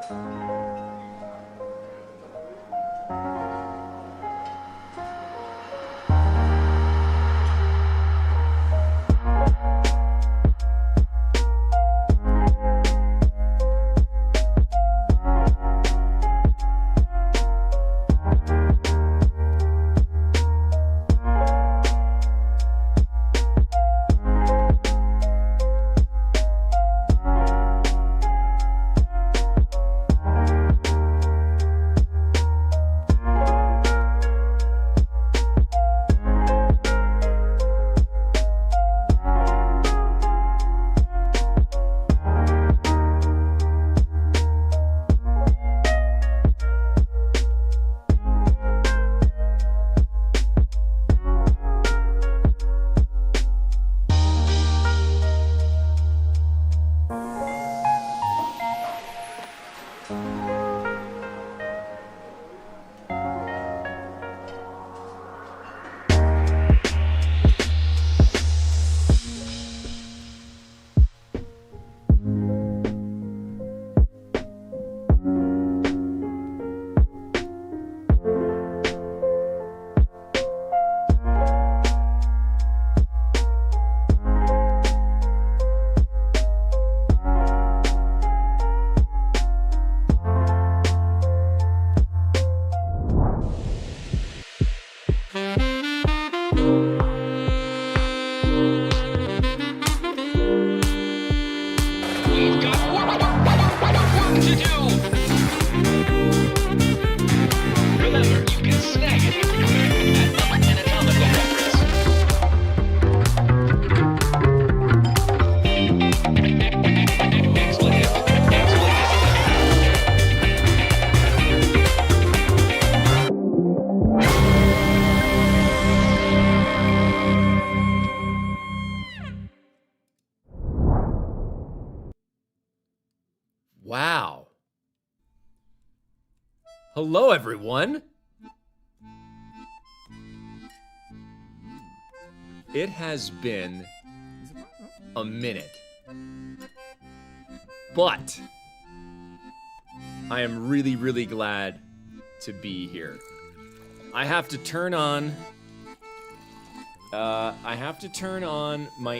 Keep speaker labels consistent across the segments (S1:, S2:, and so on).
S1: Wow. Hello, everyone. It has been a minute, but I am really, really glad to be here. I have to turn on my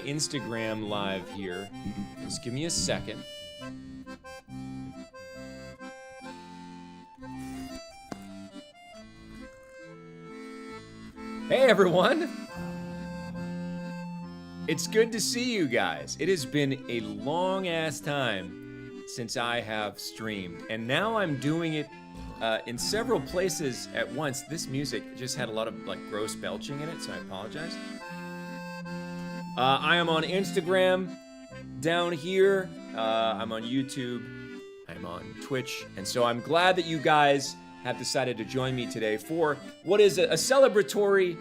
S1: Instagram live here. Just give me a second. Hey everyone! It's good to see you guys. It has been a long ass time since I have streamed, and now I'm doing it in several places at once. This music just had a lot of like gross belching in it, so I apologize. I am on Instagram down here. I'm on YouTube. I'm on Twitch, and so I'm glad that you guys have decided to join me today for what is a celebratory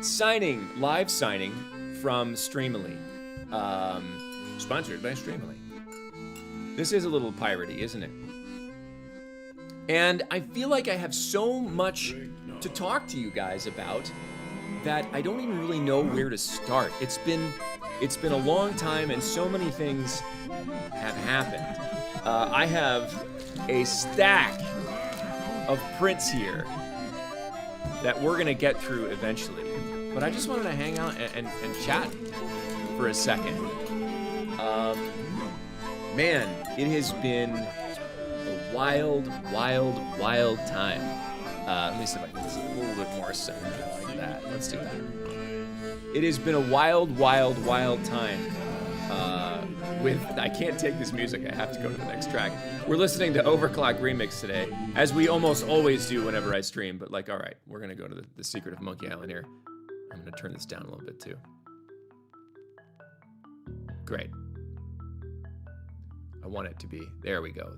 S1: signing, live signing from Streamily. Sponsored by Streamily. This is a little piratey, isn't it? And I feel like I have so much to talk to you guys about that I don't even really know where to start. It's been a long time and so many things have happened. I have a stack of prints here that we're gonna get through eventually. But I just wanted to hang out and chat for a second. Man, it has been a wild time. Let me see if I can get this a little bit more centered like that. Let's do that. It has been a wild time. I can't take this music, I have to go to the next track. We're listening to Overclock Remix today, as we almost always do whenever I stream, but like, all right, we're gonna go to the secret of Monkey Island here. I'm gonna turn this down a little bit too. Great. I want it to be, there we go.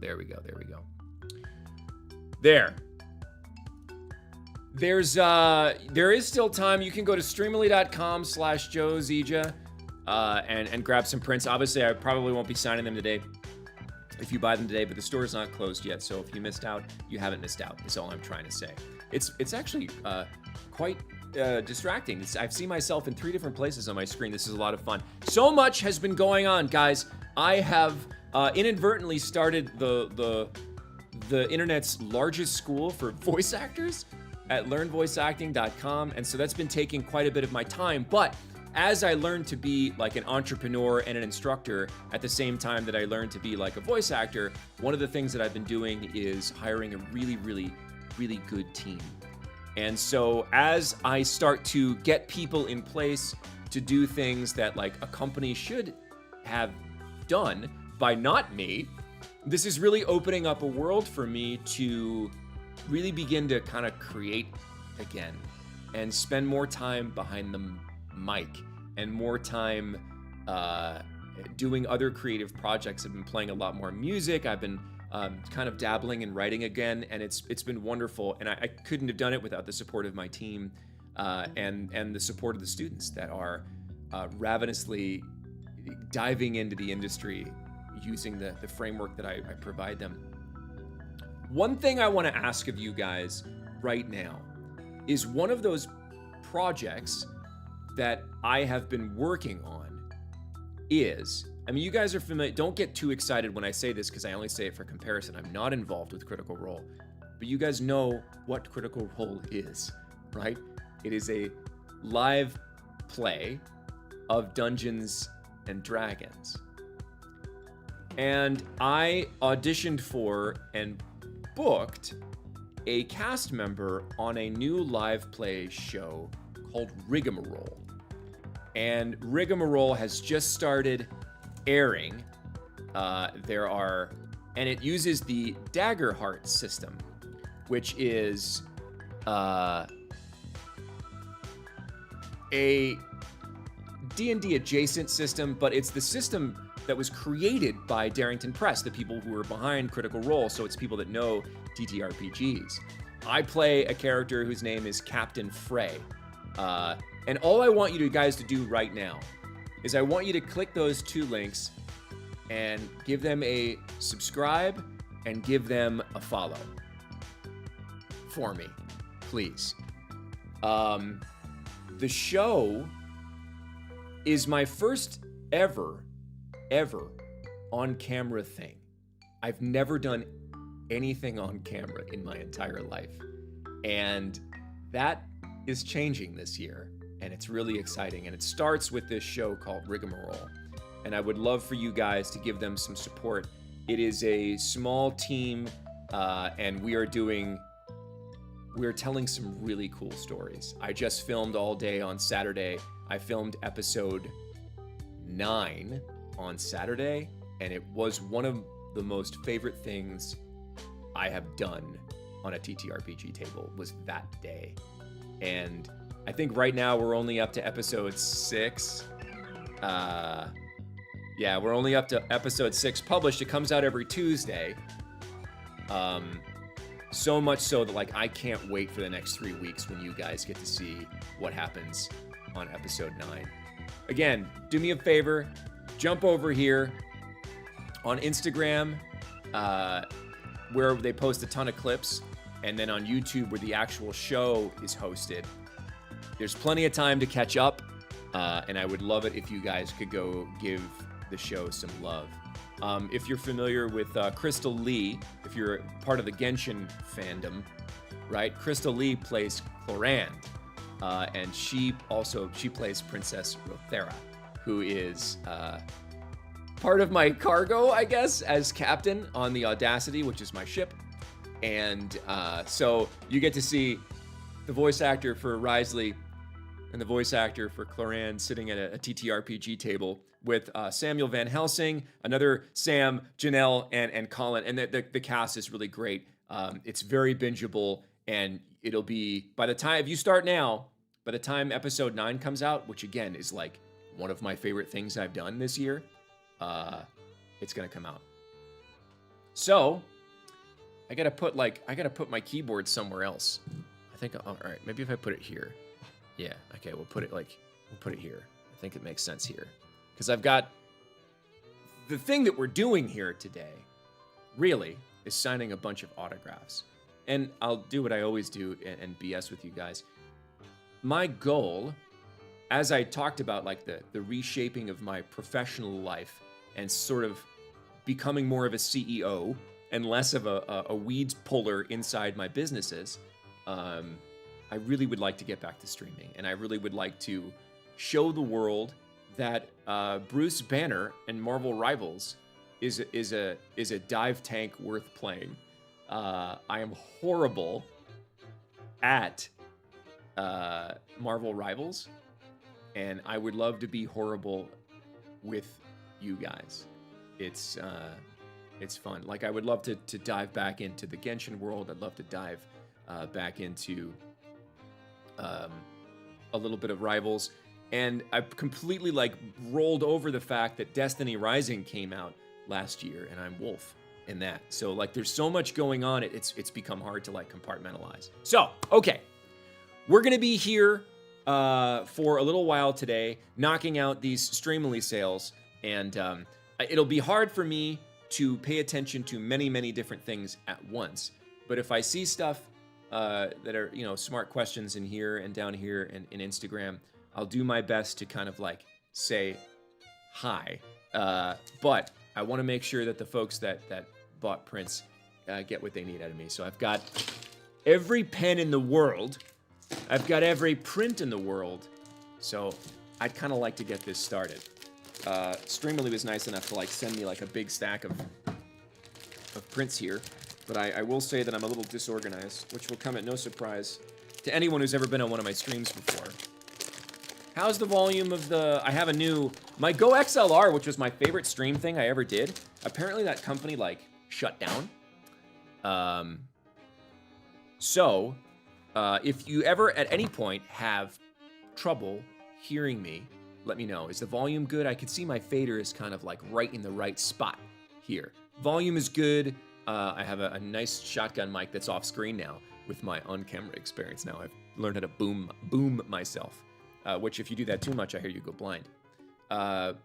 S1: There. There is still time. You can go to streamily.com/Joe Zieja and grab some prints. Obviously, I probably won't be signing them today if you buy them today, but the store is not closed yet, so if you missed out, you haven't missed out, is all I'm trying to say. It's actually quite distracting. I've seen myself in 3 different places on my screen. This is a lot of fun. So much has been going on, guys. I have inadvertently started the the internet's largest school for voice actors at learnvoiceacting.com. And so that's been taking quite a bit of my time. But as I learned to be like an entrepreneur and an instructor at the same time that I learned to be like a voice actor, one of the things that I've been doing is hiring a really, really, really good team. And so as I start to get people in place to do things that like a company should have done by not me, this is really opening up a world for me to really begin to kind of create again and spend more time behind the mic and more time doing other creative projects. I've been playing a lot more music. I've been kind of dabbling in writing again, and it's been wonderful. And I couldn't have done it without the support of my team and the support of the students that are ravenously diving into the industry using the framework that I provide them. One thing I want to ask of you guys right now is one of those projects that I have been working on is, I mean, you guys are familiar, don't get too excited when I say this because I only say it for comparison. I'm not involved with Critical Role, but you guys know what Critical Role is, right? It is a live play of Dungeons and Dragons. And I auditioned for and booked a cast member on a new live play show called Riggamaroll. And Riggamaroll has just started airing. And it uses the Daggerheart system, which is a D&D adjacent system, but it's the system that was created by Darrington Press, the people who are behind Critical Role, so it's people that know TTRPGs. I play a character whose name is Captain Frey. And all I want you guys to do right now is I want you to click those two links and give them a subscribe and give them a follow for me, please. The show is my first ever on-camera thing. I've never done anything on camera in my entire life. And that is changing this year, and it's really exciting. And it starts with this show called Riggamaroll. And I would love for you guys to give them some support. It is a small team, and we are telling some really cool stories. I just filmed all day on Saturday. I filmed episode 9 on Saturday, and it was one of the most favorite things I have done on a TTRPG table was that day. And I think right now we're only up to episode 6. Yeah, we're only up to episode 6 published. It comes out every Tuesday. So much so that like I can't wait for the next 3 weeks when you guys get to see what happens on episode 9. Again, do me a favor, jump over here on Instagram, where they post a ton of clips, and then on YouTube where the actual show is hosted. There's plenty of time to catch up, and I would love it if you guys could go give the show some love. If you're familiar with Crystal Lee, if you're part of the Genshin fandom, right? Crystal Lee plays Clorand, and she plays Princess Rothera, who is part of my cargo, I guess, as captain on the Audacity, which is my ship. And so you get to see the voice actor for Wriothesley and the voice actor for Clorand sitting at a TTRPG table with Samuel Van Helsing, another Sam, Janelle, and Colin. And the cast is really great. It's very bingeable, and it'll be, by the time, if you start now, by the time episode 9 comes out, which again is like one of my favorite things I've done this year, it's gonna come out. So I gotta put my keyboard somewhere else. I think, all right, maybe if I put it here. Yeah, okay, we'll put it here. I think it makes sense here. Because I've got, the thing that we're doing here today, really, is signing a bunch of autographs. And I'll do what I always do and BS with you guys. My goal, as I talked about like the reshaping of my professional life and sort of becoming more of a CEO and less of a weeds puller inside my businesses, I really would like to get back to streaming, and I really would like to show the world that Bruce Banner and Marvel Rivals is a dive tank worth playing. I am horrible at Marvel Rivals, and I would love to be horrible with you guys. It's fun. Like, I would love to dive back into the Genshin world. I'd love to dive back into a little bit of Rivals. And I've completely like rolled over the fact that Destiny Rising came out last year, and I'm Wolf in that. So like, there's so much going on. It's become hard to like compartmentalize. So, okay. We're going to be here for a little while today, knocking out these Streamily sales. And it'll be hard for me to pay attention to many, many different things at once. But if I see stuff that are, smart questions in here and down here and in Instagram, I'll do my best to kind of like say hi. But I want to make sure that the folks that bought prints get what they need out of me. So I've got every pen in the world. I've got every print in the world. So I'd kind of like to get this started. Streamily was nice enough to like send me like a big stack of prints here. But I will say that I'm a little disorganized, which will come at no surprise to anyone who's ever been on one of my streams before. How's the volume of I have a new, my Go XLR, which was my favorite stream thing I ever did. Apparently that company like shut down. So if you ever at any point have trouble hearing me, let me know. Is the volume good? I can see my fader is kind of like right in the right spot here. Volume is good. I have a nice shotgun mic that's off screen now with my on-camera experience. Now I've learned how to boom myself, which if you do that too much, I hear you go blind. But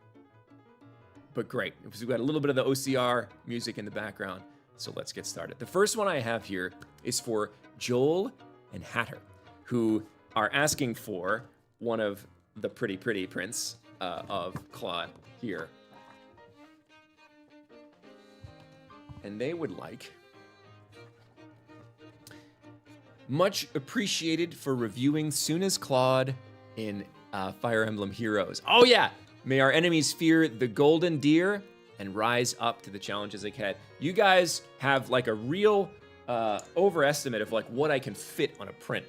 S1: great. We've got a little bit of the OCR music in the background, so let's get started. The first one I have here is for Joel and Hatter, who are asking for one of the pretty prints of Claude here. And they would like, much appreciated for reviewing Suna's Claude in Fire Emblem Heroes. Oh yeah, may our enemies fear the golden deer and rise up to the challenges ahead. You guys have like a real overestimate of like what I can fit on a print.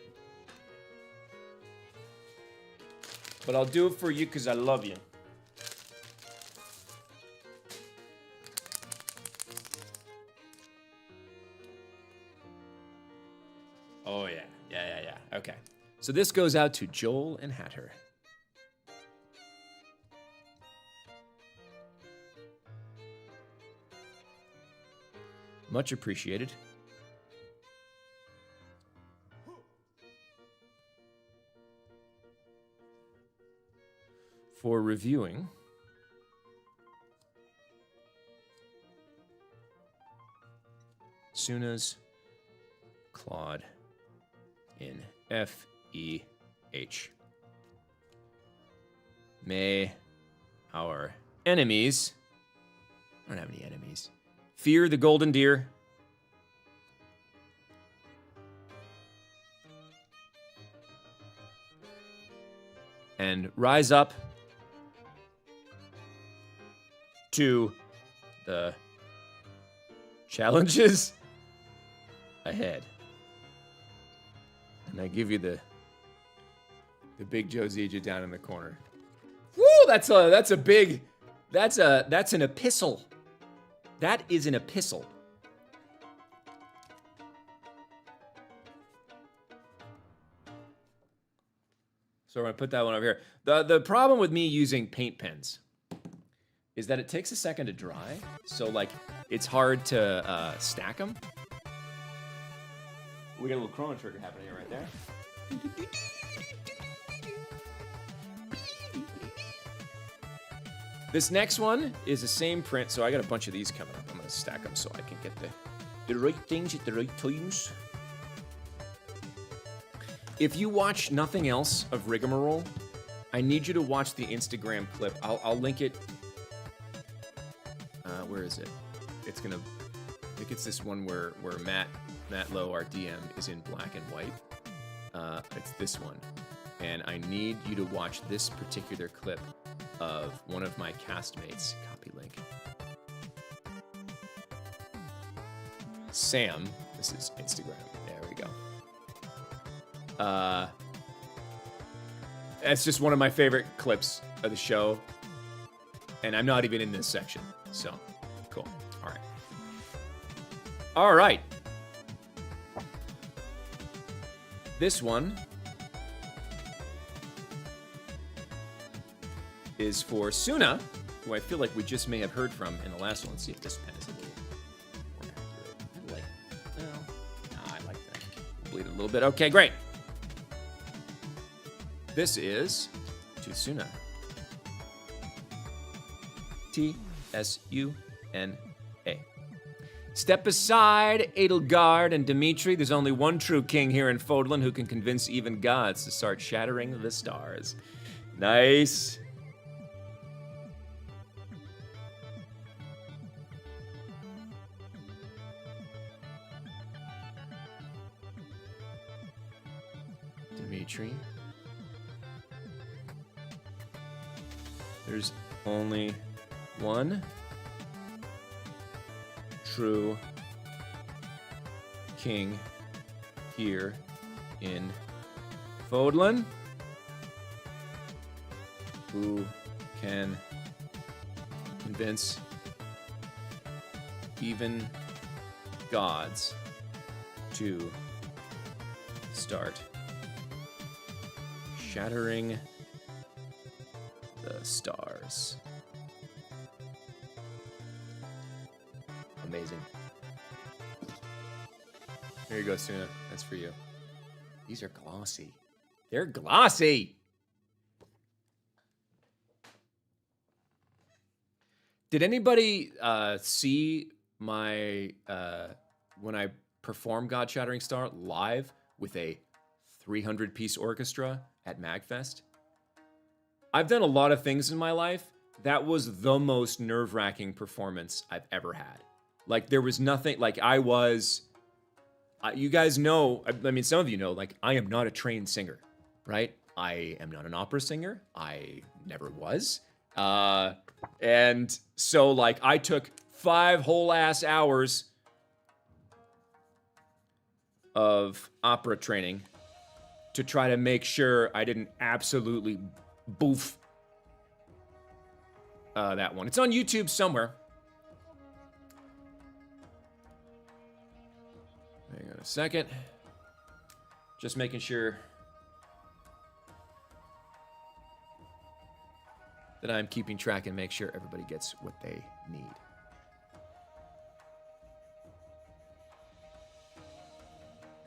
S1: But I'll do it for you because I love you. Oh, yeah. Yeah. Okay. So this goes out to Joel and Hatter. Much appreciated. For reviewing Suna's Claude in FEH. May our enemies, I don't have any enemies, fear the golden deer and rise up to the challenges ahead. And I give you the big Joe Zieja down in the corner. Woo! That's an epistle. That is an epistle. So I'm gonna put that one over here. The problem with me using paint pens is that it takes a second to dry. So like, it's hard to stack them. We got a little Chrono Trigger happening right there. This next one is the same print, so I got a bunch of these coming up. I'm gonna stack them so I can get the right things at the right times. If you watch nothing else of Riggamaroll, I need you to watch the Instagram clip. I'll link it. Where is it? It's gonna think it's this one where Matt Lowe, our DM, is in black and white. It's this one. And I need you to watch this particular clip of one of my castmates. Copy link. Sam. This is Instagram. There we go. That's just one of my favorite clips of the show. And I'm not even in this section. So, cool. All right. All right. This one is for Suna, who I feel like we just may have heard from in the last one. Let's see if this pen is a little more accurate. I like that. Bleed a little bit. Okay, great. This is to Suna. T-S-U-N-A. Step aside, Edelgard and Dimitri. There's only one true king here in Fodlan who can convince even gods to start shattering the stars. Nice. Dimitri. There's only one true king here in Fodlan who can convince even gods to start shattering the stars. Amazing. Here you go, Suna. That's for you. These are glossy. They're glossy. Did anybody see my when I performed God Shattering Star live with a 300-piece orchestra at MagFest? I've done a lot of things in my life. That was the most nerve-wracking performance I've ever had. Like, there was nothing, like, I was, you guys know, I mean, some of you know, like, I am not a trained singer, right? I am not an opera singer. I never was. And so, like, I took 5 whole-ass hours of opera training to try to make sure I didn't absolutely boof that one. It's on YouTube somewhere. Hang on a second. Just making sure that I'm keeping track and make sure everybody gets what they need.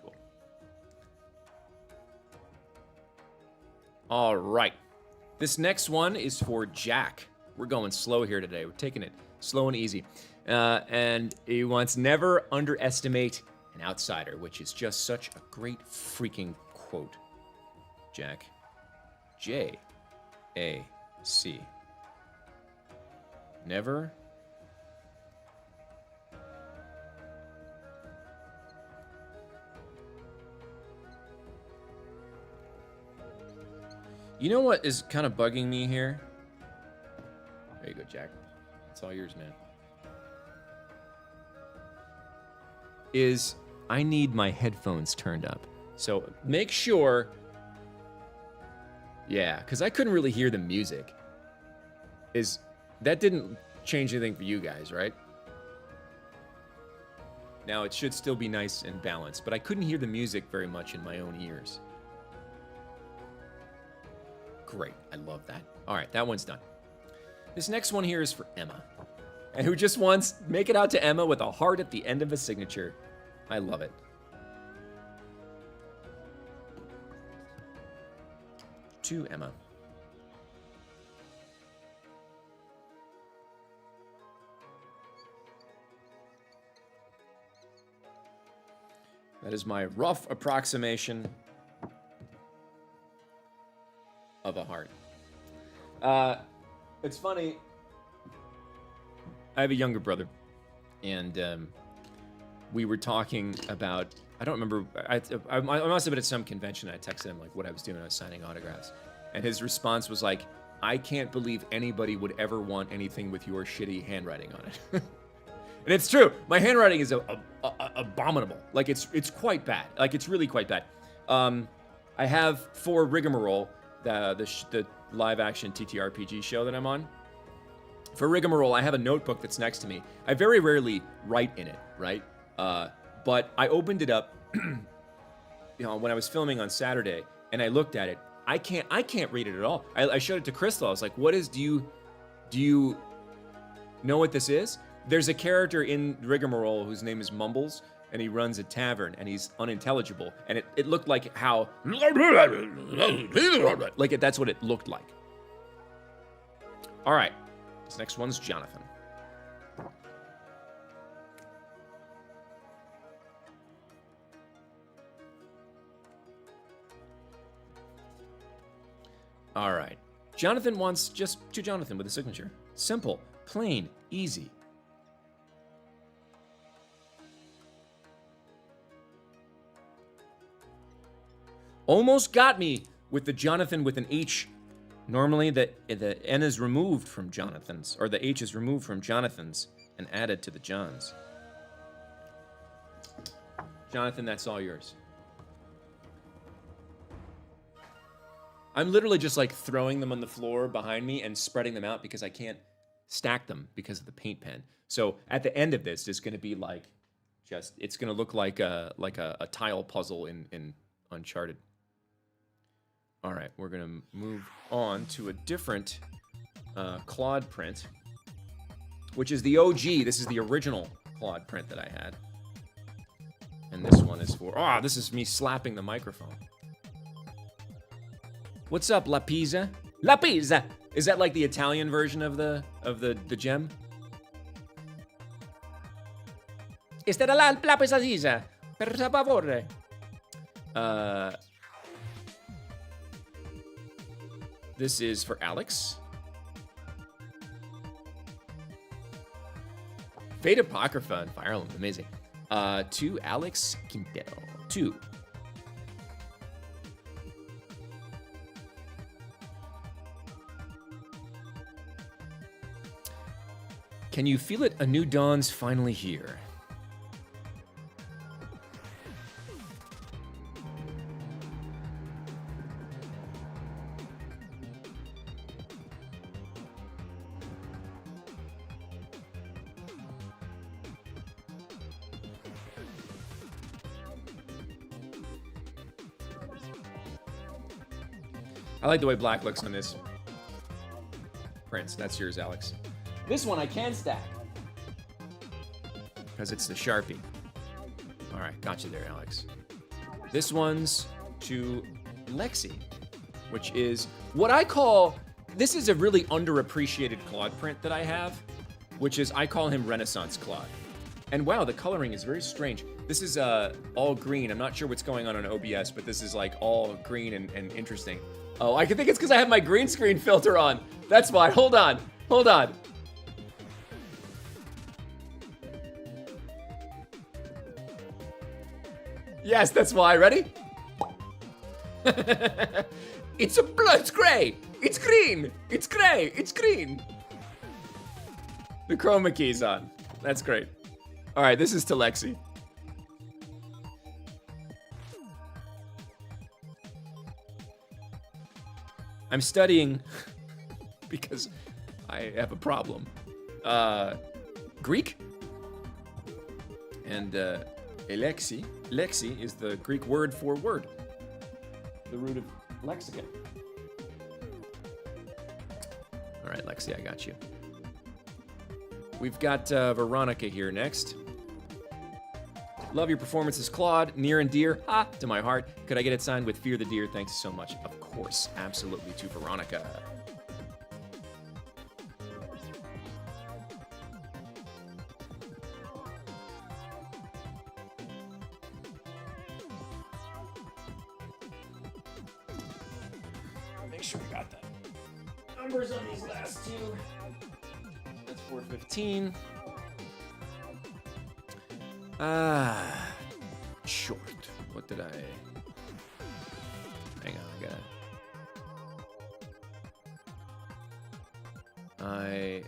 S1: Cool. All right. This next one is for Jack. We're going slow here today. We're taking it slow and easy. And he wants never underestimate an outsider, which is just such a great freaking quote. Jack. J-A-C. Never You know what is kind of bugging me here? There you go, Jack. It's all yours, man. Is I need my headphones turned up. So make sure... Yeah, because I couldn't really hear the music. That didn't change anything for you guys, right? Now, it should still be nice and balanced, but I couldn't hear the music very much in my own ears. Great, I love that. All right, that one's done. This next one here is for Emma, and who just wants make it out to Emma with a heart at the end of a signature. I love it. To Emma. That is my rough approximation of a heart. It's funny. I have a younger brother, and we were talking about, I don't remember, I must have been at some convention. I texted him like what I was doing. I was signing autographs. And his response was like, I can't believe anybody would ever want anything with your shitty handwriting on it. And it's true. My handwriting is abominable. Like it's quite bad. Like it's really quite bad. I have for Riggamaroll, the live action TTRPG show that I'm on. For Riggamaroll, I have a notebook that's next to me. I very rarely write in it, right? But I opened it up, when I was filming on Saturday, and I looked at it. I can't read it at all. I showed it to Crystal. I was like, "What is? Do you know what this is?" There's a character in Riggamaroll whose name is Mumbles, and he runs a tavern, and he's unintelligible. And it looked like how, like that's what it looked like. All right, this next one's Jonathan. All right, Jonathan wants just to Jonathan with a signature. Simple, plain, easy. Almost got me with the Jonathan with an H. Normally the N is removed from Jonathan's, or the H is removed from Jonathan's and added to the John's. Jonathan, that's all yours. I'm literally just like throwing them on the floor behind me and spreading them out because I can't stack them because of the paint pen. So at the end of this, it's going to be like it's going to look like a tile puzzle in Uncharted. All right, we're going to move on to a different Claude print, which is the OG. This is the original Claude print that I had. And this one is for, this is me slapping the microphone. What's up, La Pisa? La Pisa! Is that like the Italian version of the gem? Esta era la pesadiza. Per favore. This is for Alex. Fate Apocrypha and Fire Emblem, amazing. To Alex Quintero. 2. Can you feel it? A new dawn's finally here. I like the way black looks on this. Prince, that's yours, Alex. This one I can stack. Because it's the Sharpie. All right, got you there, Alex. This one's to Lexi, which is what I call, this is a really underappreciated Claude print that I have, which is, I call him Renaissance Claude. And wow, the coloring is very strange. This is all green. I'm not sure what's going on OBS, but this is like all green and interesting. Oh, I think it's because I have my green screen filter on. That's why. Hold on. Hold on. Yes, that's why. Ready? It's gray. It's green. It's gray. It's green. The chroma key's on. That's great. All right, this is to Lexi. I'm studying because I have a problem. Greek? And Lexi is the Greek word for word. The root of lexicon. All right, Lexi, I got you. We've got Veronica here next. Love your performances, Claude. Near and dear to my heart. Could I get it signed with Fear the Deer? Thanks so much. Of course, absolutely, to Veronica. Make sure we got the numbers on these last two. That's 415. Short. What did I... Hang on, I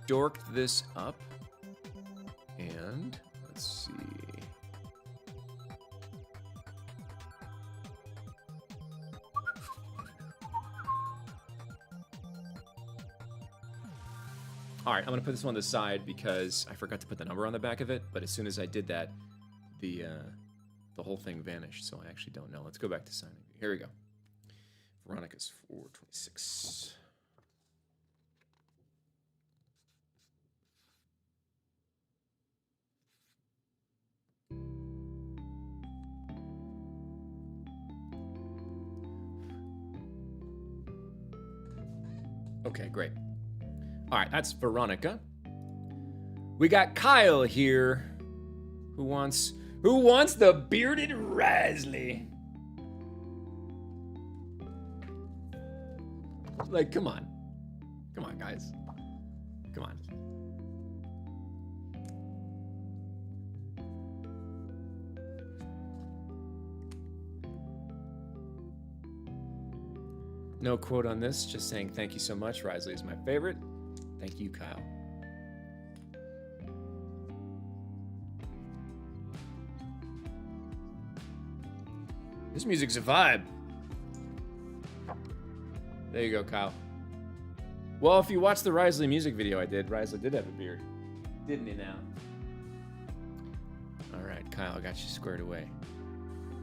S1: dorked this up. And let's see. All right, I'm gonna put this one to the side because I forgot to put the number on the back of it. But as soon as I did that, the whole thing vanished. So I actually don't know. Let's go back to signing. Here we go. Veronica's 426. Okay, great. All right, that's Veronica. We got Kyle here, who wants the bearded Wriothesley. Like, come on, guys, come on. No quote on this, just saying thank you so much. Wriothesley is my favorite. Thank you, Kyle. This music's a vibe. There you go, Kyle. Well, if you watch the Wriothesley music video I did, Wriothesley did have a beard. Didn't he now? All right, Kyle, I got you squared away.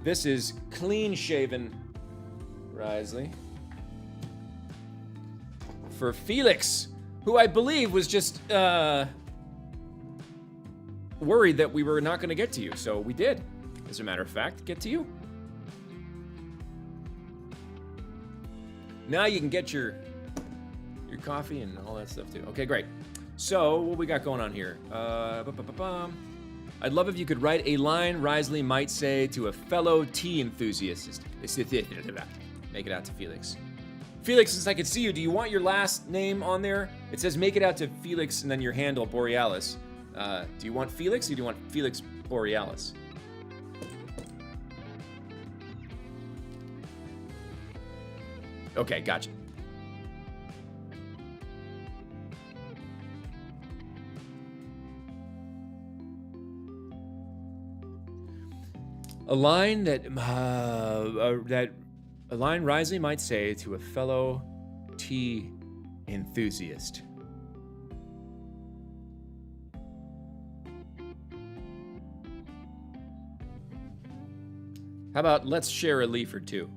S1: This is clean-shaven Wriothesley. For Felix, who I believe was just worried that we were not going to get to you. So we did, as a matter of fact, get to you. Now you can get your coffee and all that stuff too. Okay, great. So what we got going on here? I'd love if you could write a line Wriothesley might say to a fellow tea enthusiast. Make it out to Felix. Felix, since I can see you, do you want your last name on there? It says make it out to Felix and then your handle, Borealis. Do you want Felix or do you want Felix Borealis? Okay, gotcha. A line that Wriothesley might say to a fellow tea enthusiast. How about let's share a leaf or two?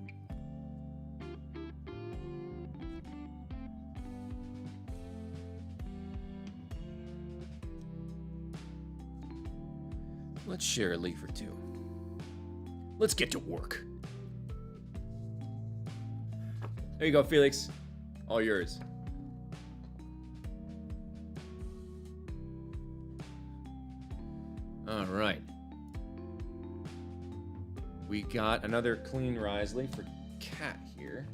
S1: Let's share a leaf or two. Let's get to work. There you go, Felix. All yours. All right. We got another clean Wriothesley for Cat here.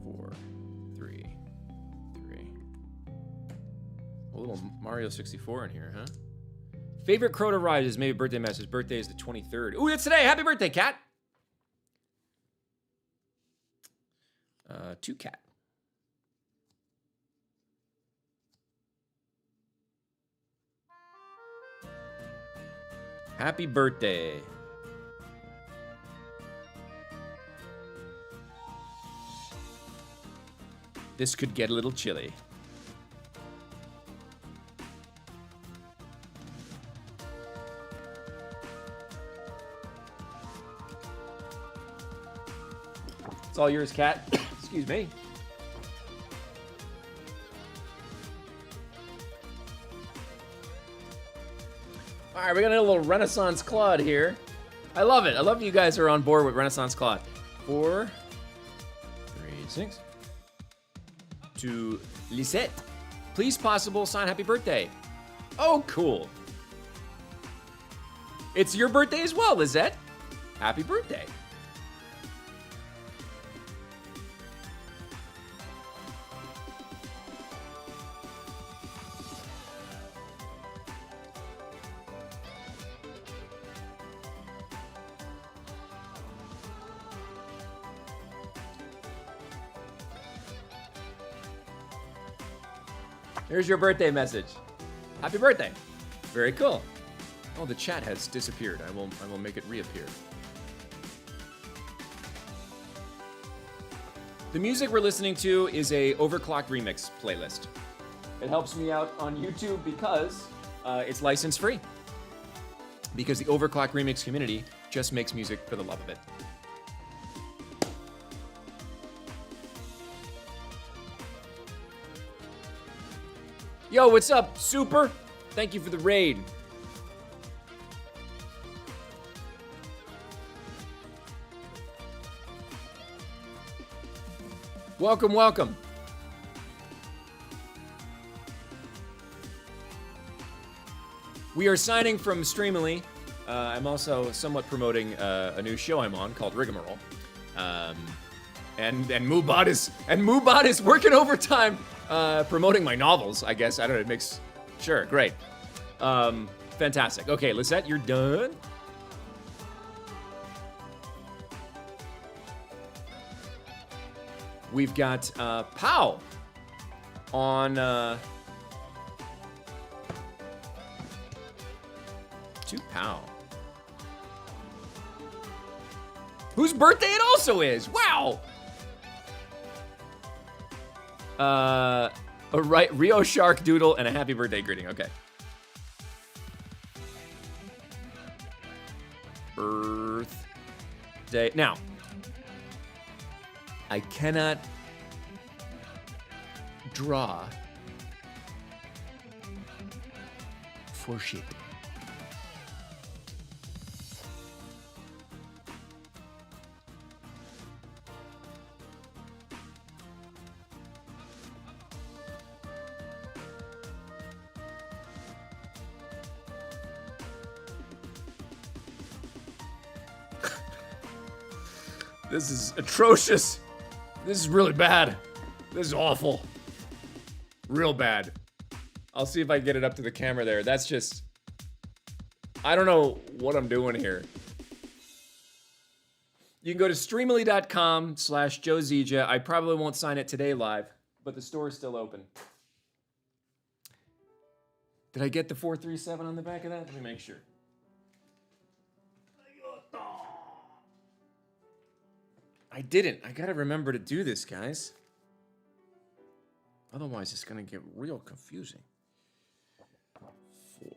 S1: 4, 3, 3. A little Mario 64 in here, huh? Favorite crow to ride is maybe birthday message. His birthday is the 23rd. Ooh, it's today. Happy birthday, Cat. To Cat. Happy birthday. This could get a little chilly. It's all yours, Cat. Excuse me. All right, we're gonna do a little Renaissance Claude here. I love it. I love you guys are on board with Renaissance Claude. 4, 3, 6. To Lisette. Please possible sign happy birthday. Oh, cool. It's your birthday as well, Lisette. Happy birthday. Here's your birthday message. Happy birthday. Very cool. Oh, the chat has disappeared. I will make it reappear. The music we're listening to is a Overclock Remix playlist. It helps me out on YouTube because it's license free. Because the Overclock Remix community just makes music for the love of it. Yo, what's up, Super? Thank you for the raid. Welcome, welcome. We are signing from Streamily. I'm also somewhat promoting a new show I'm on called Riggamaroll. And Moobot is working overtime promoting my novels, I guess. I don't know, it makes... Sure, great. Fantastic. Okay, Lisette, you're done? We've got Pow on... to Pow. Whose birthday it also is! Wow! Right, Rio Shark Doodle and a happy birthday greeting. Okay. Birthday. Now, I cannot draw for shit. This is atrocious. This is really bad. This is awful. Real bad. I'll see if I can get it up to the camera there. That's just... I don't know what I'm doing here. You can go to streamily.com/Joe Zieja. I probably won't sign it today live, but the store is still open. Did I get the 437 on the back of that? Let me make sure. I didn't. I gotta remember to do this, guys. Otherwise, it's gonna get real confusing. 4.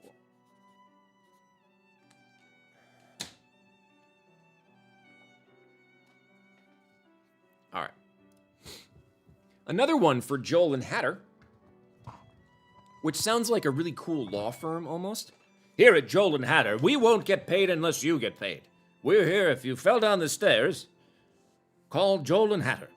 S1: All right. Another one for Joel and Hatter, which sounds like a really cool law firm almost. Here at Joel and Hatter, we won't get paid unless you get paid. We're here if you fell down the stairs. Call Joel and Hatter.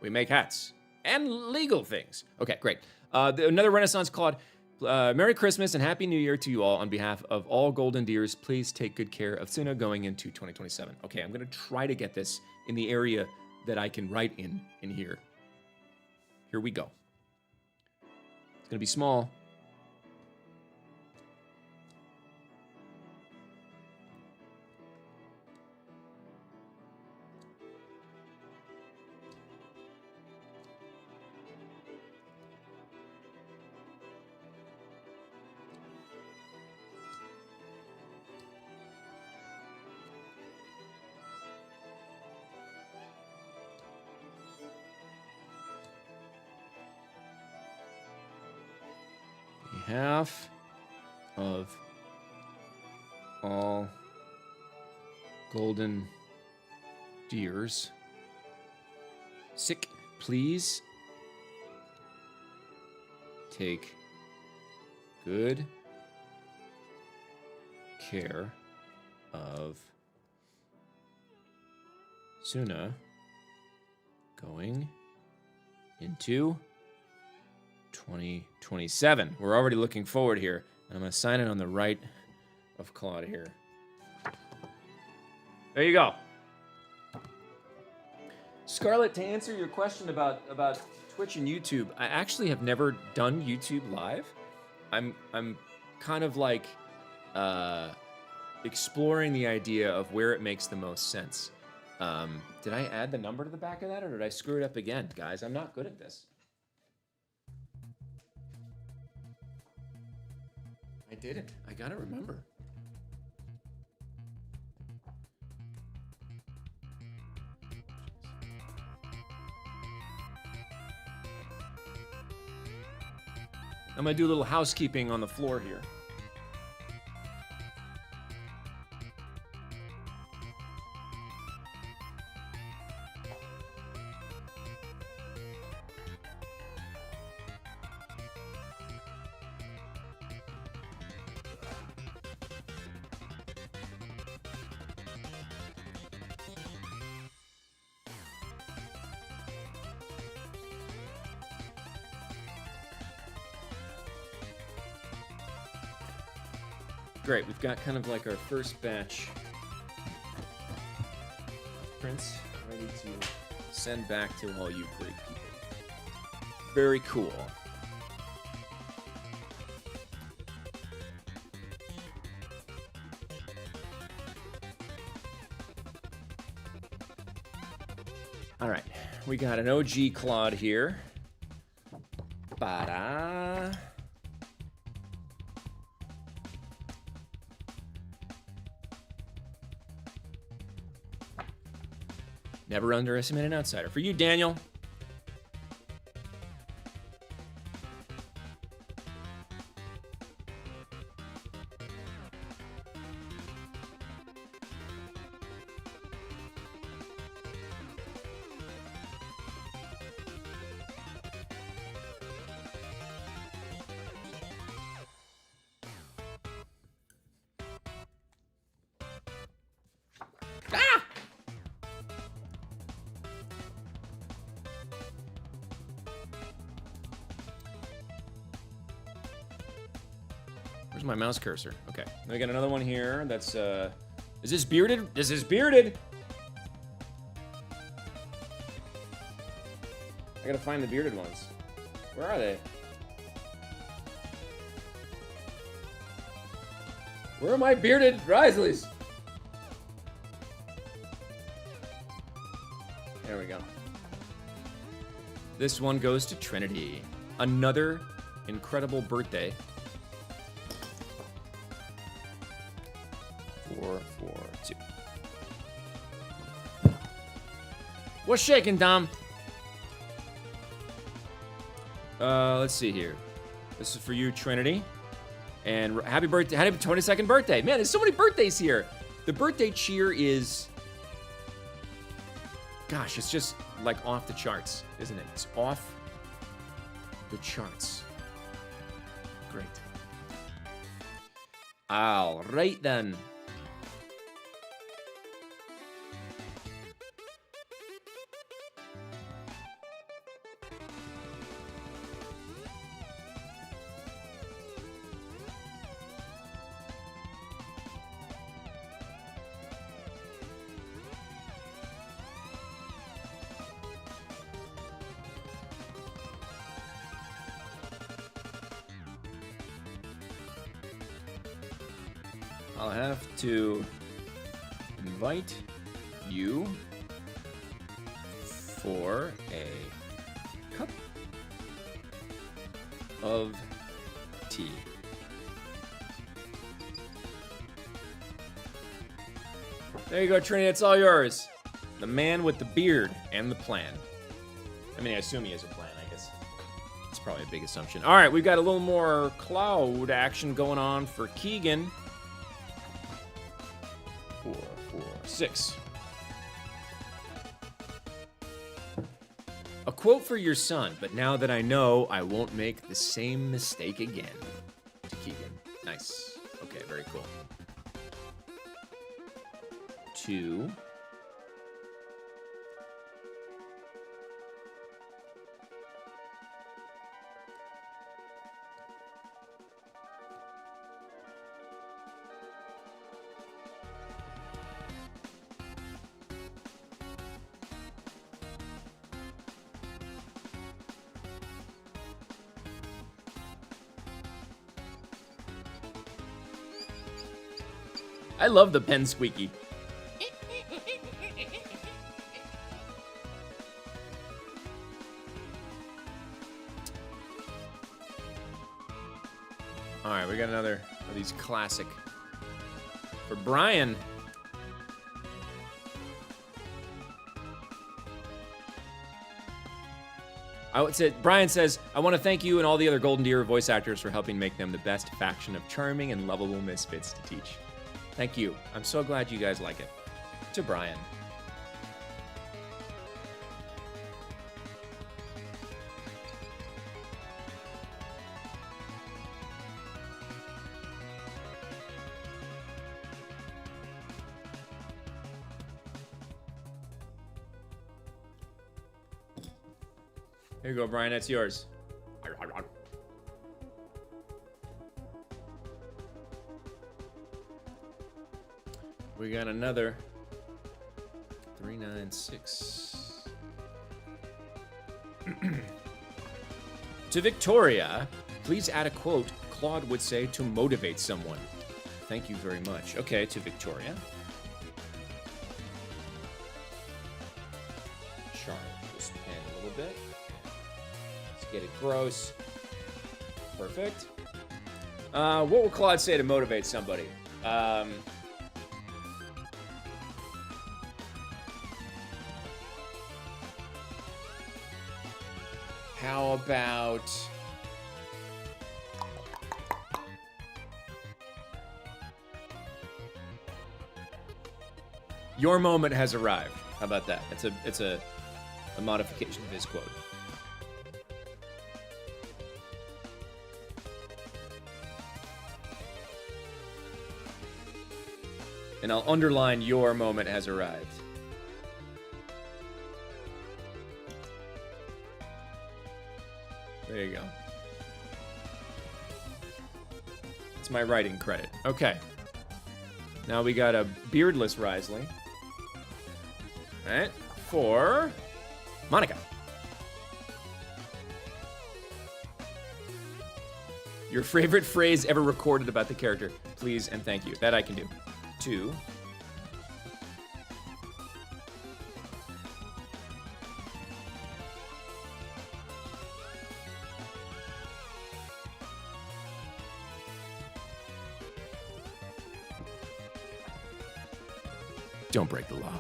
S1: We make hats and legal things. Okay, great. Another Renaissance Claude. Merry Christmas and Happy New Year to you all. On behalf of all Golden Deers, please take good care of Suna going into 2027. Okay, I'm gonna try to get this in the area that I can write in here. Here we go. It's gonna be small. Half of all Golden Deers. Sick, please take good care of Suna going into 2027. We're already looking forward here. And I'm going to sign it on the right of Claude here. There you go. Scarlett, to answer your question about Twitch and YouTube, I actually have never done YouTube live. I'm kind of like exploring the idea of where it makes the most sense. Did I add the number to the back of that, or did I screw it up again? Guys, I'm not good at this. I didn't. I gotta remember. I'm gonna do a little housekeeping on the floor here. Great, we've got kind of like our first batch of prints ready to send back to all you great people. Very cool. All right, we got an OG Claude here. Ba-da. Never underestimate an outsider. For you, Daniel. Where's my mouse cursor? Okay, we got another one here. That's is this bearded? This is bearded. I gotta find the bearded ones. Where are they? Where are my bearded Wriothesleys? There we go. This one goes to Trinity. Another incredible birthday. 442. What's shaking, Dom? Let's see here. This is for you, Trinity. And happy birthday, happy 22nd birthday. Man, there's so many birthdays here. The birthday cheer is, gosh, it's just like off the charts, isn't it? It's off the charts. Great. All right then. I'll have to invite you for a cup of tea. There you go, Trinity, it's all yours. The man with the beard and the plan. I mean, I assume he has a plan, I guess. It's probably a big assumption. All right, we've got a little more cloud action going on for Keegan. 4, 4, 6. A quote for your son, but now that I know, I won't make the same mistake again. To Keegan. Nice. Okay, very cool. 2. I love the pen squeaky. All right, we got another of these classic for Brian. Brian says, I want to thank you and all the other Golden Deer voice actors for helping make them the best faction of charming and lovable misfits to teach. Thank you. I'm so glad you guys like it. To Brian. Here you go, Brian. That's yours. We got another 396. To Victoria, please add a quote Claude would say to motivate someone. Thank you very much. Okay, to Victoria. Charm this pen a little bit. Let's get it gross. Perfect. What would Claude say to motivate somebody? How about... Your moment has arrived. How about that? It's a modification of his quote. And I'll underline your moment has arrived. There you go. It's my writing credit. Okay. Now we got a beardless Wriothesley. All right. For Monica. Your favorite phrase ever recorded about the character. Please and thank you. That I can do. 2. Don't break the law.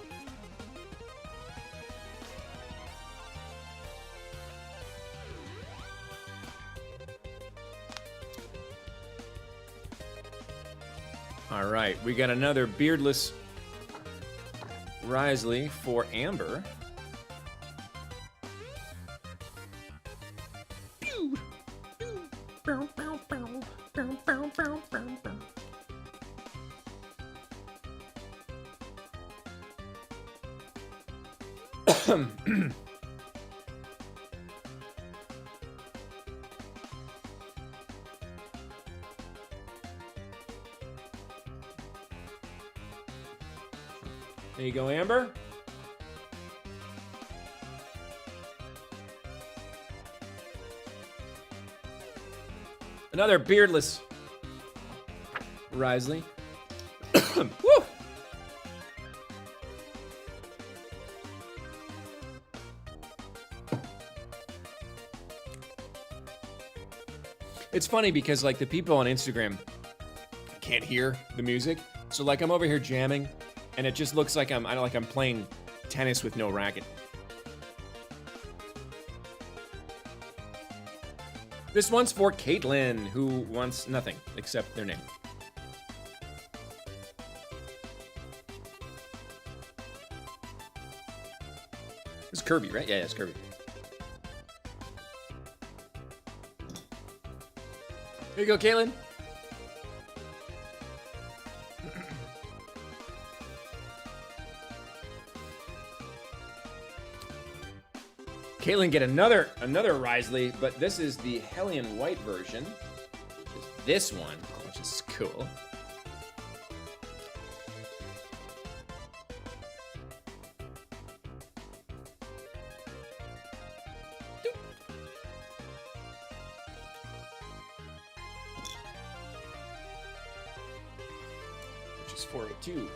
S1: All right, we got another beardless Wriothesley for Amber. There you go, Amber. Another beardless Wriothesley. Woo! It's funny because like the people on Instagram can't hear the music. So like I'm over here jamming and it just looks like I'm playing tennis with no racket. This one's for Caitlin, who wants nothing except their name. This is Kirby, right? Yeah, it's Kirby. Here you go, Caitlin. Caitlin get another Wriothesley, but this is the Hellion White version. Which is this one, which is cool. Which is 402.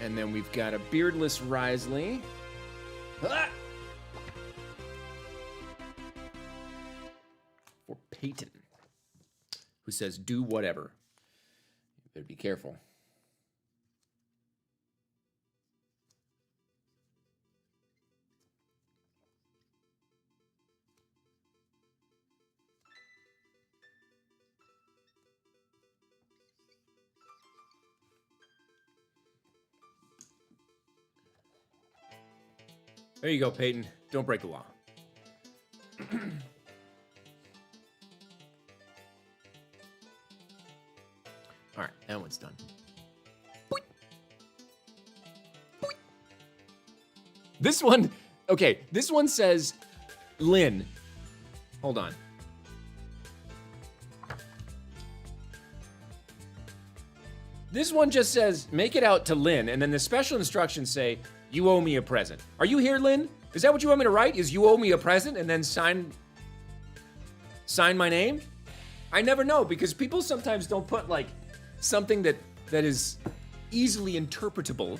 S1: And then we've got a beardless Wriothesley. Ah! For Peyton, who says, do whatever. You better be careful. There you go, Peyton. Don't break the law. All right, that one's done. Boing. Boing. This one, okay, this one says Lynn. Hold on. This one just says, make it out to Lynn, and then the special instructions say, you owe me a present. Are you here, Lynn? Is that what you want me to write? Is you owe me a present and then sign my name? I never know, because people sometimes don't put like something that is easily interpretable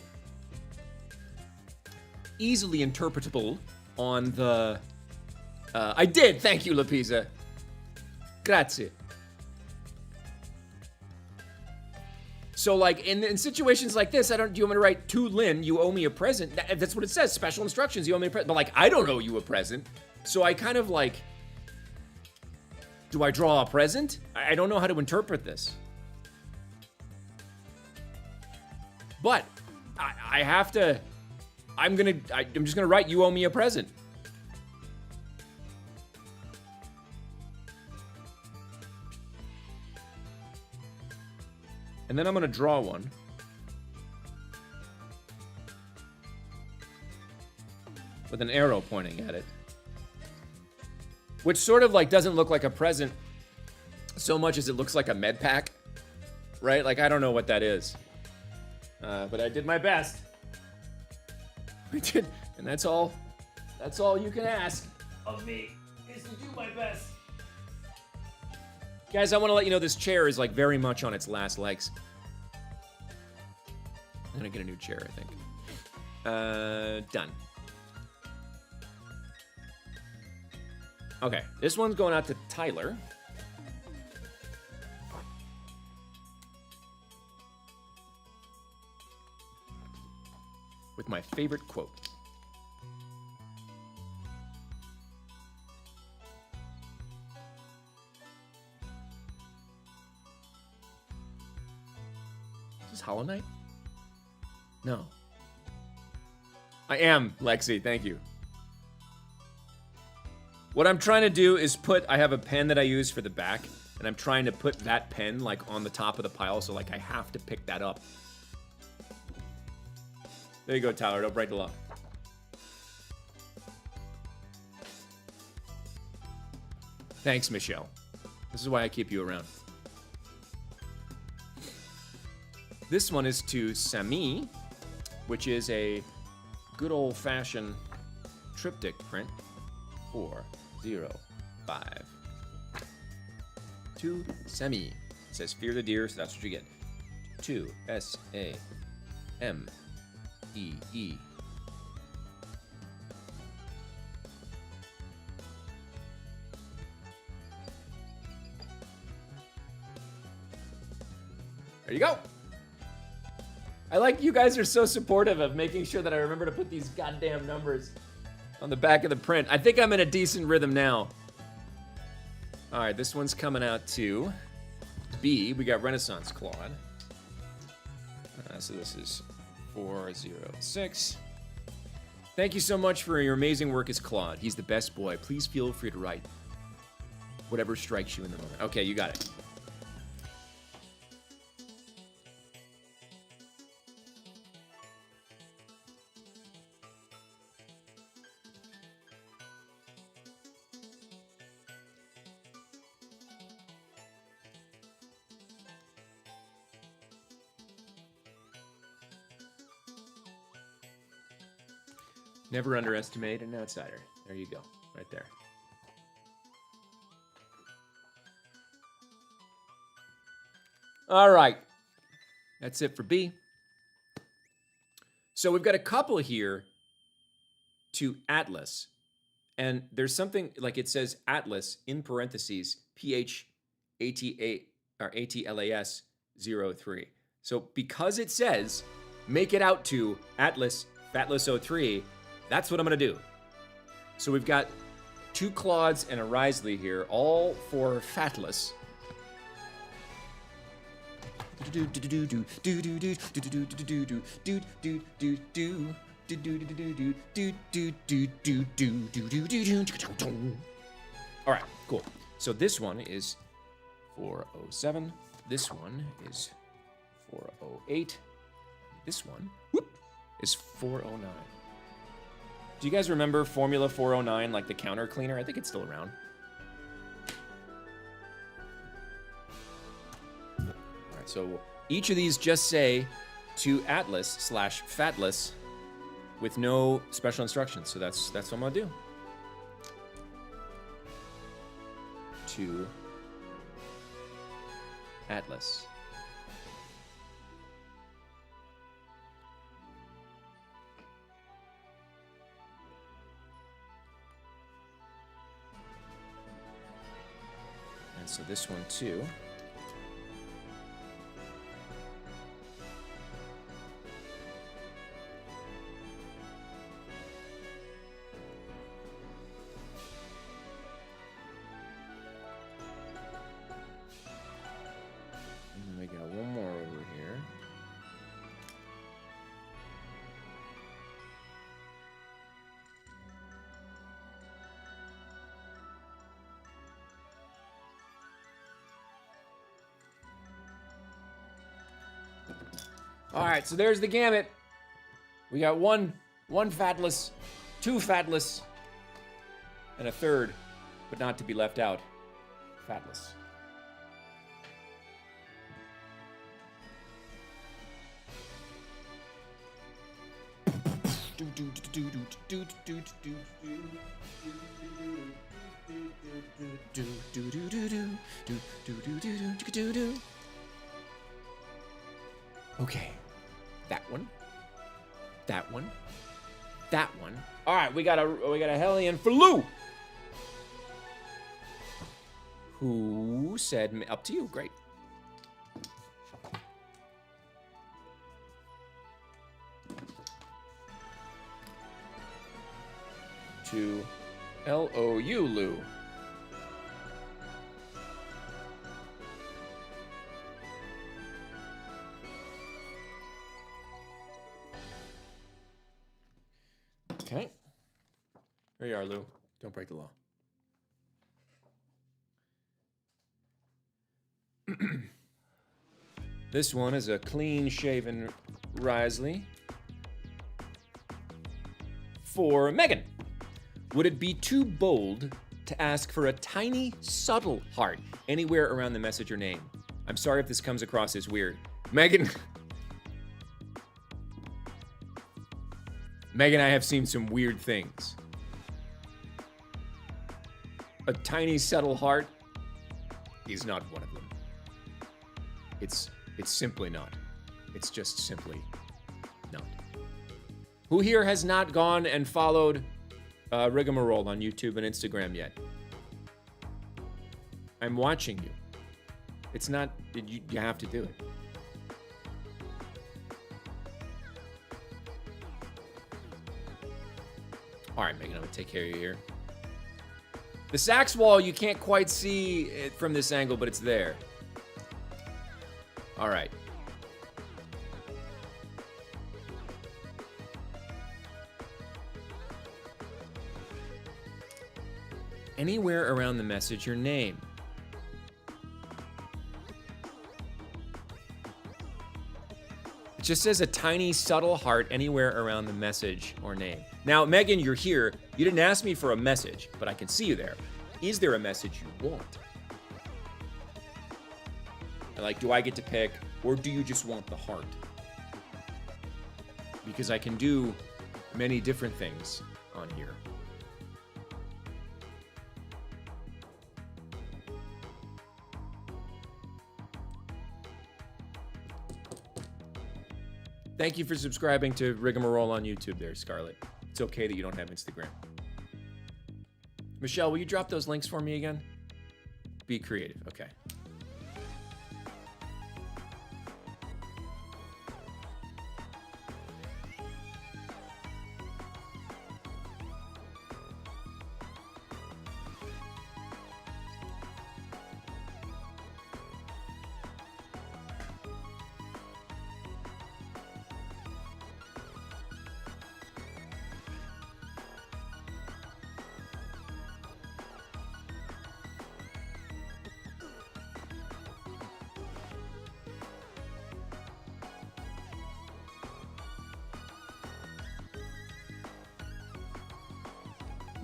S1: on the, I did, thank you, Lapisa. Grazie. So like in situations like this, do you want me to write to Lynn, you owe me a present? That's what it says, special instructions, you owe me a present. But like, I don't owe you a present. So I kind of like, do I draw a present? I don't know how to interpret this. But I have to, I'm just gonna write, you owe me a present. And then I'm gonna draw one. With an arrow pointing at it. Which sort of like doesn't look like a present so much as it looks like a med pack. Right? Like, I don't know what that is. But I did my best. I did, and that's all you can ask of me, is to do my best. Guys, I want to let you know this chair is like very much on its last legs. I'm gonna get a new chair, I think. Done. Okay, this one's going out to Tyler. With my favorite quote. Is this Hollow Knight? No. I am, Lexi, thank you. What I'm trying to do is I have a pen that I use for the back, and I'm trying to put that pen like on the top of the pile, so like I have to pick that up. There you go, Tyler, don't break the law. Thanks, Michelle. This is why I keep you around. This one is to Sami, which is a good old-fashioned triptych print. 4, 0, 5. To Sami. It says fear the deer, so that's what you get. 2, S-A-M-E-E. There you go. I like you guys are so supportive of making sure that I remember to put these goddamn numbers on the back of the print. I think I'm in a decent rhythm now. All right, this one's coming out to B. We got Renaissance Claude. So this is 406. Thank you so much for your amazing work as Claude. He's the best boy. Please feel free to write whatever strikes you in the moment. Okay, you got it. Never underestimate an outsider. There you go, right there. All right, that's it for B. So we've got a couple here to Atlas. And there's something like it says Atlas in parentheses, PHATA or ATLAS 03. So because it says make it out to Atlas Fatlas 03, that's what I'm going to do. So we've got 2 Claudes and a Wriothesley here, all for Fatlas. All right, cool. So this one is 407. This one is 408. This one is 409. Do you guys remember Formula 409, like the counter cleaner? I think it's still around. All right, so each of these just say to Atlas / Fatlas with no special instructions. So that's what I'm gonna do. To Atlas. And so this one too. And we got one more over here. All right, so there's the gamut. We got one Fatlas, 2 Fatlas, and a third, but not to be left out, Fatlas. Okay, that one, that one, that one. All right, we got a Hellion for Lou, who said up to you. Great. To LOU Lou. Okay. Here you are, Lou. Don't break the law. This one is a clean-shaven Wriothesley. For Megan. Would it be too bold to ask for a tiny, subtle heart anywhere around the message or name? I'm sorry if this comes across as weird. Megan... Megan, I have seen some weird things. A tiny, subtle heart is not one of them. It's simply not. It's just simply not. Who here has not gone and followed Riggamaroll on YouTube and Instagram yet? I'm watching you. It's not, you have to do it. All right, Megan, I'm gonna take care of you here. The sax wall, you can't quite see it from this angle, but it's there. All right. Anywhere around the message, your name. It just says a tiny, subtle heart anywhere around the message or name. Now, Megan, you're here. You didn't ask me for a message, but I can see you there. Is there a message you want? And like, do I get to pick, or do you just want the heart? Because I can do many different things on here. Thank you for subscribing to Riggamaroll on YouTube there, Scarlett. It's okay that you don't have Instagram. Michelle, will you drop those links for me again? Be creative. Okay.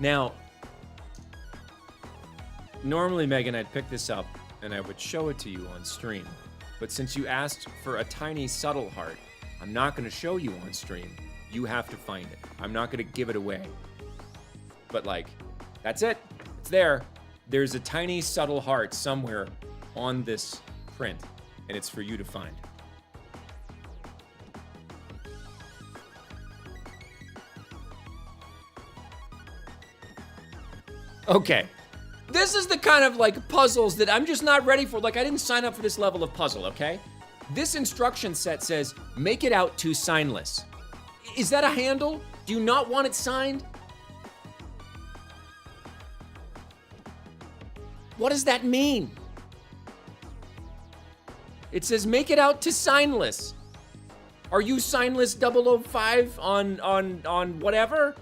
S1: Now, normally, Megan, I'd pick this up and I would show it to you on stream. But since you asked for a tiny subtle heart, I'm not going to show you on stream. You have to find it. I'm not going to give it away. But like, that's it. It's there. There's a tiny subtle heart somewhere on this print, and it's for you to find. Okay. This is the kind of like puzzles that I'm just not ready for. Like, I didn't sign up for this level of puzzle, okay? This instruction set says, make it out to signless. Is that a handle? Do you not want it signed? What does that mean? It says, make it out to signless. Are you signless 005 on whatever?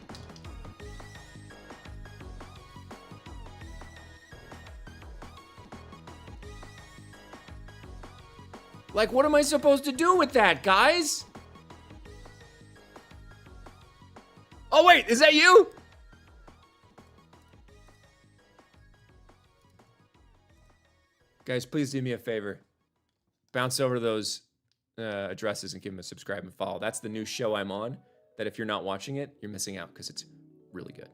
S1: Like, what am I supposed to do with that, guys? Oh, wait, is that you? Guys, please do me a favor. Bounce over to those addresses and give them a subscribe and follow. That's the new show I'm on, that if you're not watching it, you're missing out because it's really good.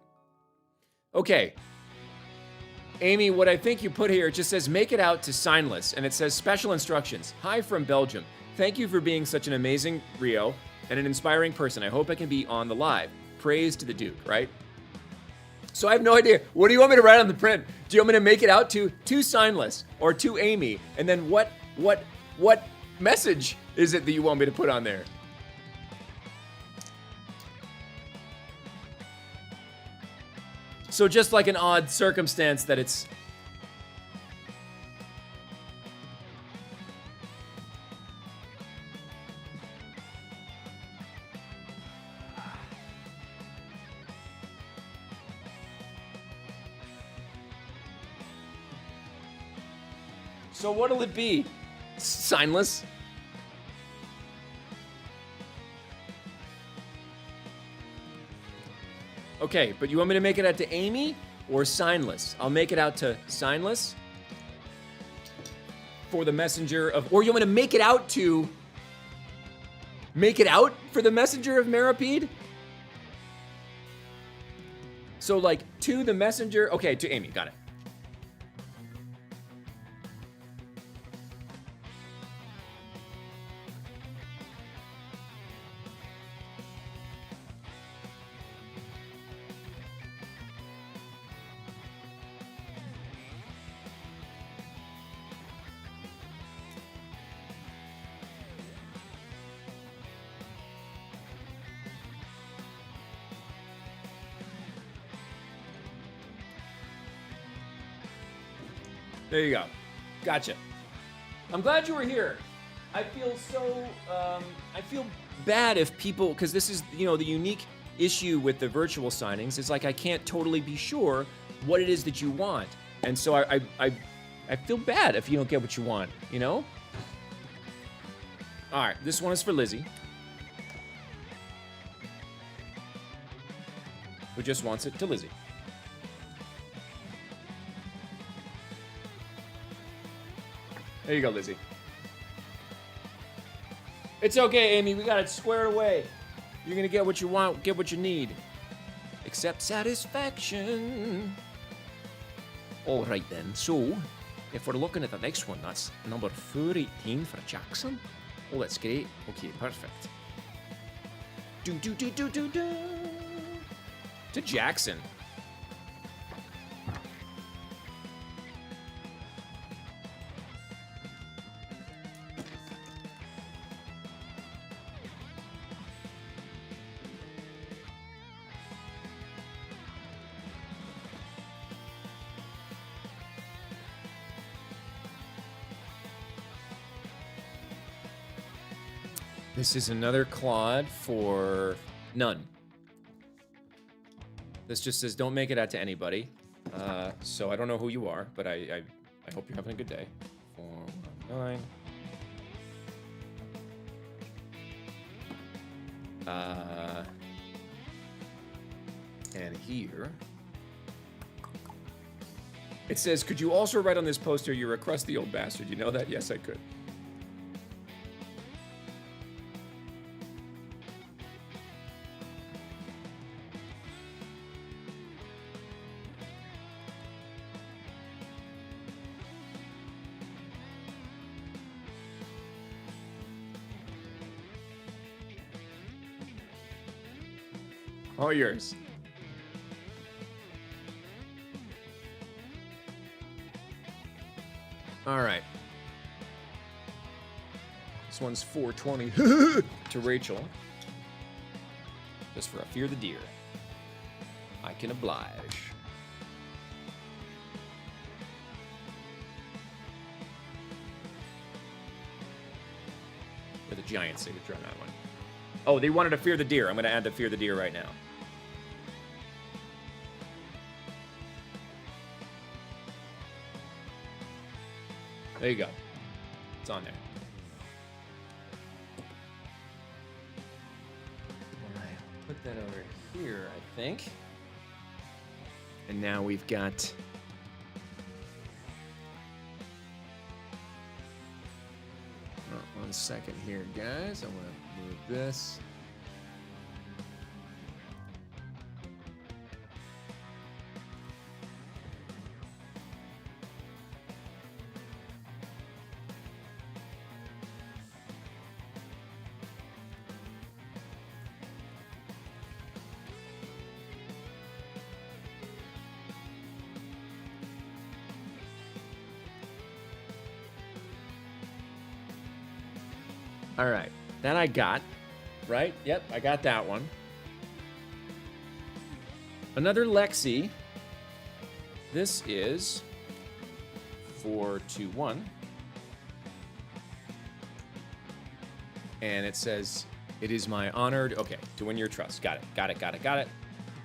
S1: Okay. Amy, what I think you put here, it just says, make it out to signless, and it says special instructions. Hi from Belgium. Thank you for being such an amazing Rio and an inspiring person. I hope I can be on the live. Praise to the Duke, right? So I have no idea. What do you want me to write on the print? Do you want me to make it out to signless or to Amy? And then what message is it that you want me to put on there? So just like an odd circumstance that it's... So what'll it be? Signless? Okay, but you want me to make it out to Amy or signless? I'll make it out to signless for the messenger of, or you want me to make it out for the messenger of Maripede? So like to the messenger, okay, to Amy, got it. There you go. Gotcha. I'm glad you were here. I feel so, I feel bad if people, because this is, you know, the unique issue with the virtual signings is like I can't totally be sure what it is that you want. And so I feel bad if you don't get what you want, you know? All right, this one is for Lizzie, who just wants it to Lizzie. There you go, Lizzie. It's okay, Amy. We got it squared away. You're gonna get what you want, get what you need. Accept satisfaction. All right then. So, if we're looking at the next one, that's number 418 for Jackson. Oh, that's great. Okay, perfect. To Jackson. This is another Claude for none. This just says, don't make it out to anybody. So I don't know who you are, but I hope you're having a good day. 419. And here, it says, could you also write on this poster, you're a crusty old bastard? You know that? Yes, I could. All yours. All right. This one's 420 to Rachel. Just for a fear the deer. I can oblige. With a giant signature on that one. Oh, they wanted to fear the deer. I'm going to add the fear the deer right now. There you go. It's on there. All right, put that over here, I think. And now we've got... Oh, 1 second here, guys. I want to move this. All right, that I got, right? Yep, I got that one. Another Lexi. This is 421. And it says, it is my honor, okay, to win your trust. Got it.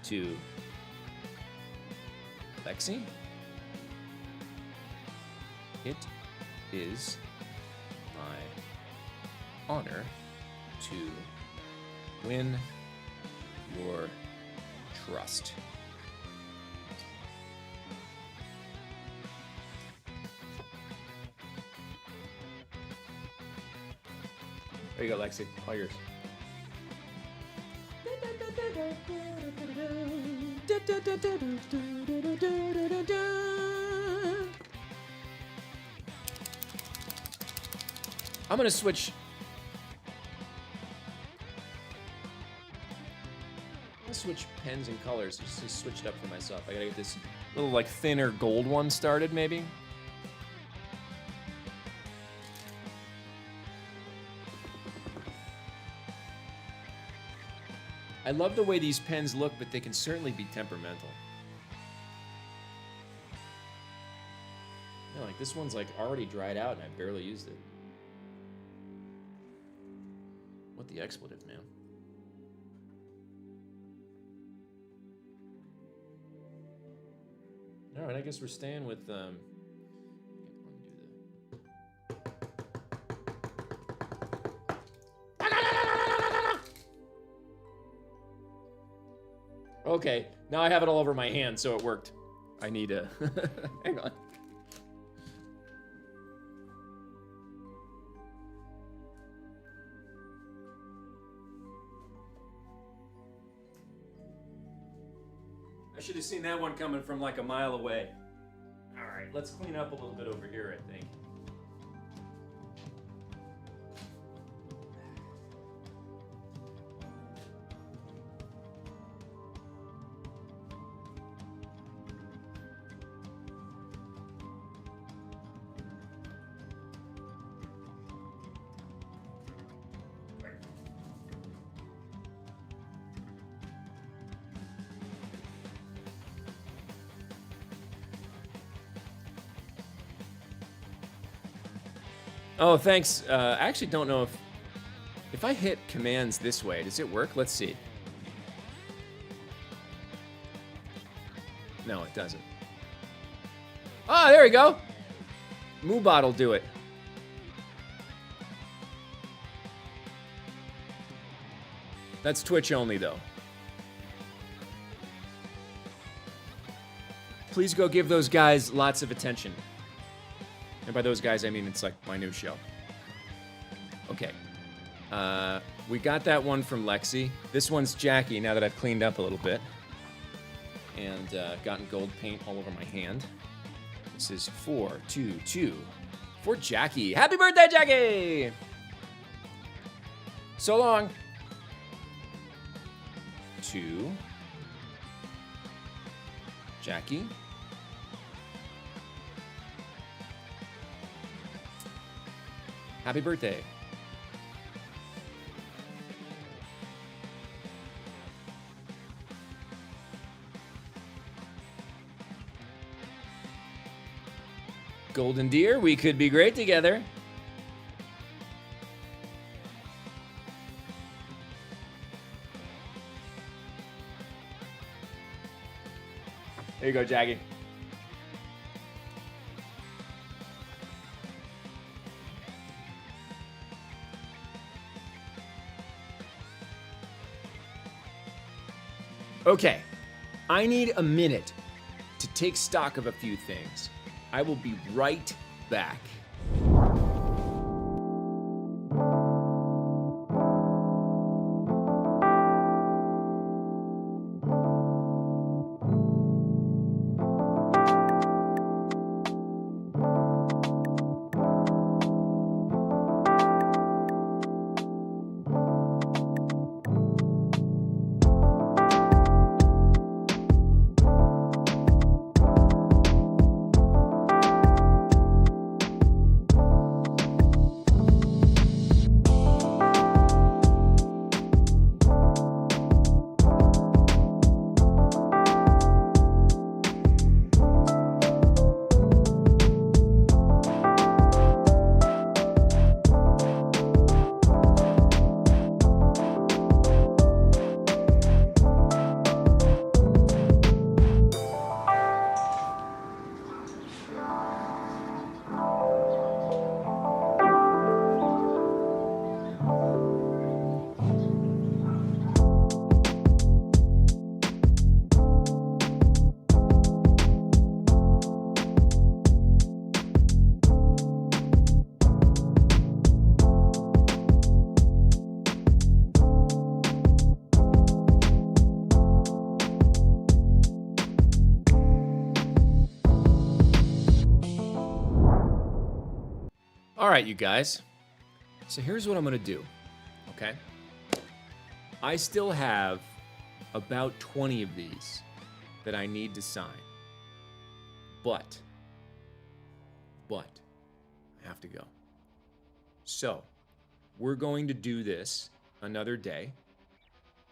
S1: To Lexi. It is my honor to win your trust. There you go, Lexi. All yours. I'm gonna switch. I'll switch pens and colors. Just switch it up for myself. I gotta get this little like thinner gold one started, maybe. I love the way these pens look, but they can certainly be temperamental. Yeah, like this one's like already dried out and I barely used it. What the expletive, man? All right, I guess we're staying with Okay, now I have it all over my hand, so it worked. I need a... Hang on. I should have seen that one coming from like a mile away. All right, let's clean up a little bit over here, I think. Oh, thanks. I actually don't know if I hit commands this way, does it work? Let's see. No, it doesn't. Oh, there we go. Moobot will do it. That's Twitch only, though. Please go give those guys lots of attention. And by those guys, I mean it's like my new show. Okay. We got that one from Lexi. This one's Jackie, now that I've cleaned up a little bit. And gotten gold paint all over my hand. This is 422 for Jackie. Happy birthday, Jackie! So long. 2. Jackie. Happy birthday. Golden Deer, we could be great together. There you go, Jackie. Okay, I need a minute to take stock of a few things. I will be right back. All right, you guys. So here's what I'm going to do, okay? I still have about 20 of these that I need to sign. But I have to go. So we're going to do this another day.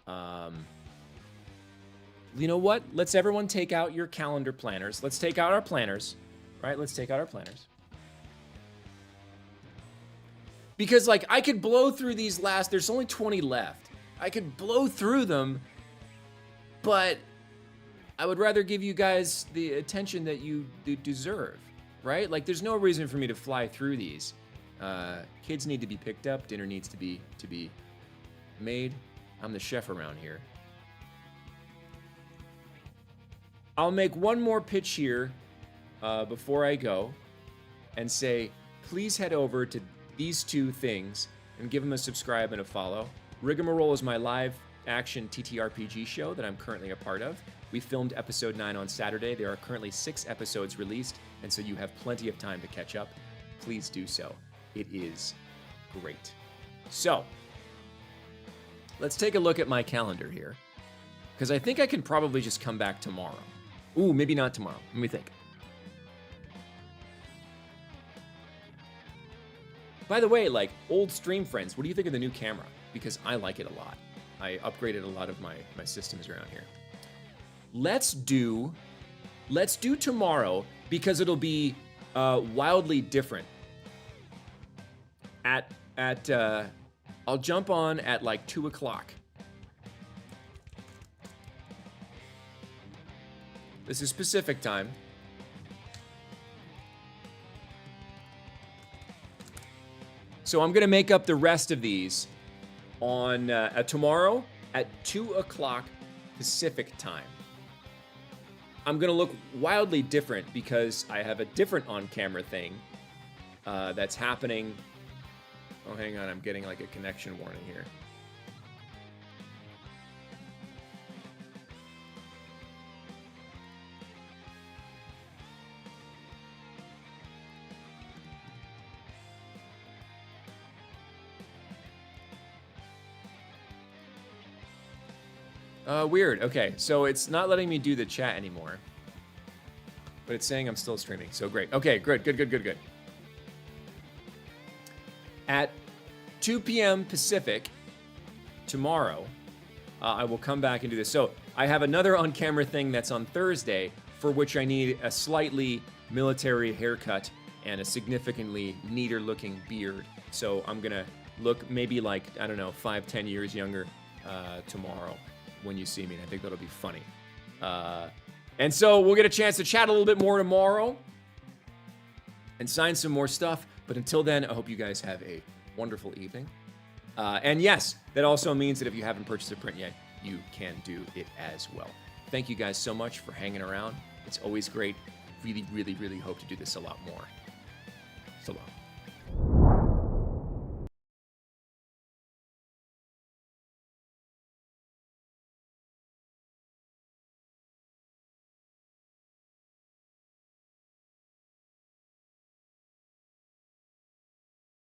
S1: You know what? Let's everyone take out your calendar planners. Let's take out our planners, right? Let's take out our planners. Because, like, I could blow through these there's only 20 left. I could blow through them, but I would rather give you guys the attention that you deserve, right? Like, there's no reason for me to fly through these. Kids need to be picked up. Dinner needs to be made. I'm the chef around here. I'll make one more pitch here before I go and say, please head over to these two things and give them a subscribe and a follow. Riggamaroll is my live action TTRPG show that I'm currently a part of. We filmed episode 9 on Saturday. There are currently 6 episodes released, and so you have plenty of time to catch up. Please do so. It is great. So, let's take a look at my calendar here, because I think I can probably just come back tomorrow. Ooh, maybe not tomorrow. Let me think. By the way, like, old stream friends, what do you think of the new camera? Because I like it a lot. I upgraded a lot of my systems around here. Let's do tomorrow, because it'll be wildly different. I'll jump on at like 2 o'clock. This is Pacific time. So I'm gonna make up the rest of these on tomorrow at 2 o'clock Pacific time. I'm gonna look wildly different because I have a different on-camera thing that's happening. Oh, hang on, I'm getting like a connection warning here. Weird. Okay, so it's not letting me do the chat anymore. But it's saying I'm still streaming, so great. Okay, good. At 2 p.m. Pacific tomorrow, I will come back and do this. So I have another on-camera thing that's on Thursday, for which I need a slightly military haircut and a significantly neater-looking beard. So I'm gonna look maybe like, I don't know, 5-10 years younger tomorrow when you see me. And I think that'll be funny. And so we'll get a chance to chat a little bit more tomorrow and sign some more stuff. But until then, I hope you guys have a wonderful evening. And yes, that also means that if you haven't purchased a print yet, you can do it as well. Thank you guys so much for hanging around. It's always great. Really hope to do this a lot more. So long.